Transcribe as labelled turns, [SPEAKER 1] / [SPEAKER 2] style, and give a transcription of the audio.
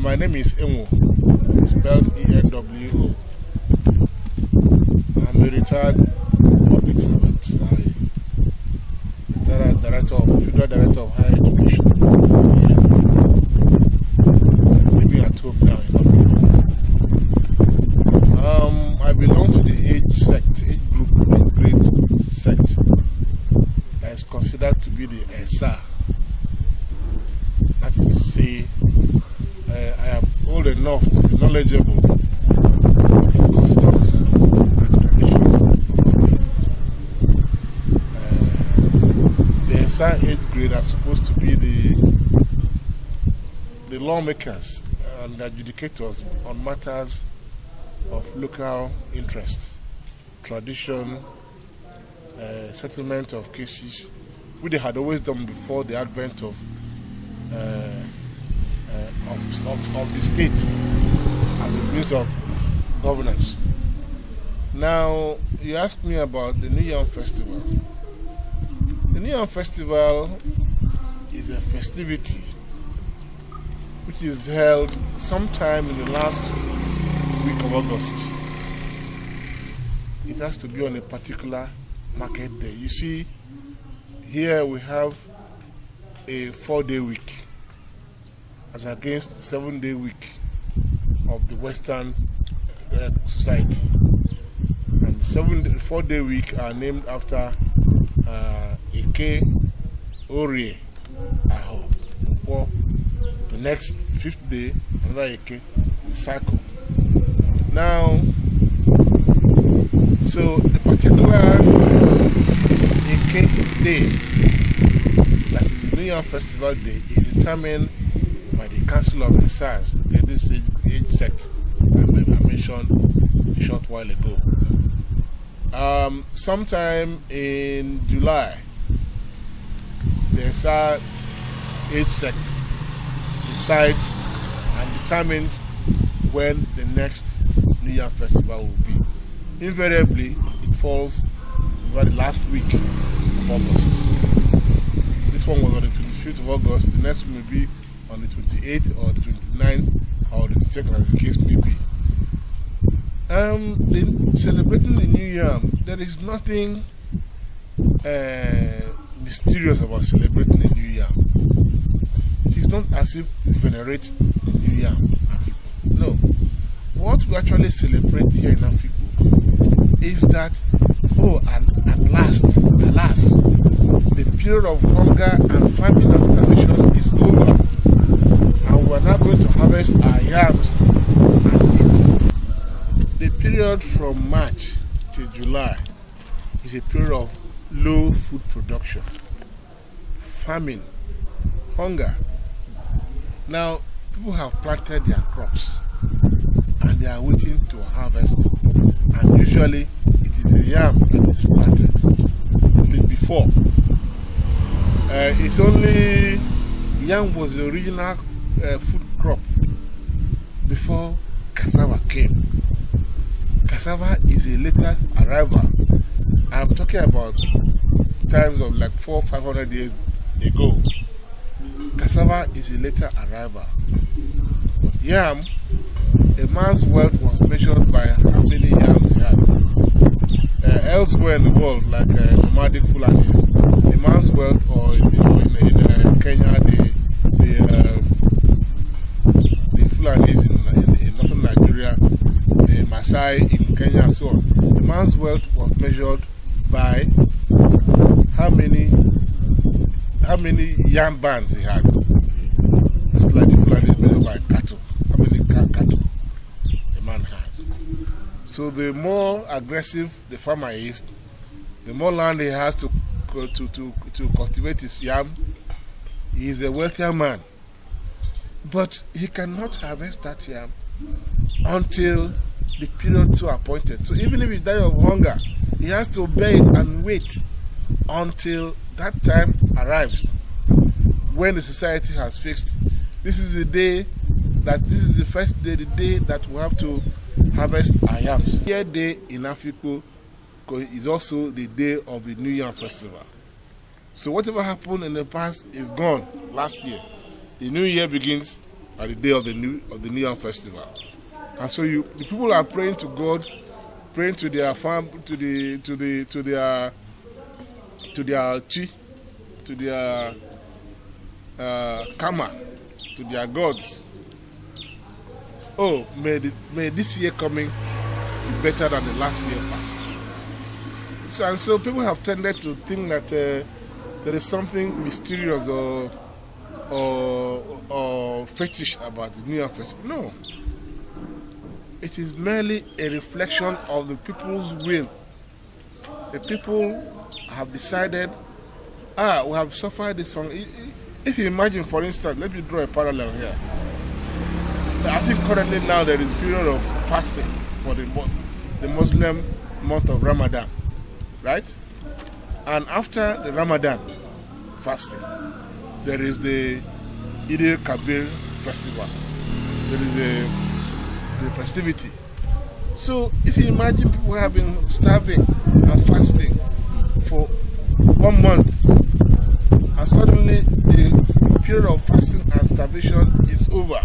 [SPEAKER 1] My name is Enwo, spelled E-N-W-O. I'm a retired public servant. I'm Federal Director of Higher Education. Living at home now in Africa. I belong to the age grade sect that is considered to be the ESA. That is to say, I am old enough to be knowledgeable of the customs and traditions of the ESA age grade are supposed to be the lawmakers and the adjudicators on matters of local interest, tradition, settlement of cases, which they had always done before the advent of the state as a means of governance. Now, you asked me about the New Yam Festival. The New Yam Festival is a festivity which is held sometime in the last week of August. It has to be on a particular market day. You see, here we have a 4-day week as against 7-day week of the Western society. And the 4-day week are named after Eke, Orie, Aho. For the next 5th day, another Eke, the cycle. Now, so the particular Eke day, that is the New Yam Festival day, is determined by the Council of ESAs, this age sect I mentioned a short while ago. Sometime in July, the ESA age sect decides and determines when the next New Yam Festival will be. Invariably, it falls over the last week of August. This one was on the 25th of August, the next one will be on the 28th or the 29th or the 2nd, as the case may be. Celebrating the New Yam, there is nothing mysterious about celebrating the New Yam. It is not as if we venerate the New Yam in Afikpo. No. What we actually celebrate here in Afikpo is that, at last, alas, the period of hunger and famine and starvation is over. And we are now going to harvest our yams and eat. The period from March to July is a period of low food production, famine, hunger. Now, people have planted their crops and they are waiting to harvest. And usually, it is the yam that is planted. At least before. It's only yam was the original food crop before cassava came. Cassava is a later arrival. I'm talking about times of like 400-500 years ago. Cassava is a later arrival. But yam, a man's wealth was measured by how many yams he has. Elsewhere in the world, like nomadic Fulanis, a man's wealth, or in Kenya, the Fulanis in northern Nigeria, the Maasai in Kenya, and so on. A man's wealth was measured by how many yam bands he has. That's like the Fulanis measured by cattle. How many cattle a man has. So the more aggressive the farmer is, the more land he has to cultivate his yam, he is a wealthier man. But he cannot harvest that yam until the period so appointed. So even if he dies of hunger, he has to bear it and wait until that time arrives, when the society has fixed. This is the day that this is the first day, the day that we have to harvest our yams. Here day in Afikpo is also the day of the New Yam Festival. So whatever happened in the past is gone last year. The new year begins at the day of the New Yam festival. And so the people are praying to God, praying to their farm, to their chi, to their karma, to their gods. Oh, may this year coming be better than the last year past. And so people have tended to think that there is something mysterious or fetish about the New Year festival. No. It is merely a reflection of the people's will. The people have decided, we have suffered this one. If you imagine, for instance, let me draw a parallel here. I think currently now there is a period of fasting for the Muslim month of Ramadan, right? And after the Ramadan fasting, there is the Eid al-Kabir festival. There is the festivity. So if you imagine people have been starving and fasting for 1 month, and suddenly the period of fasting and starvation is over,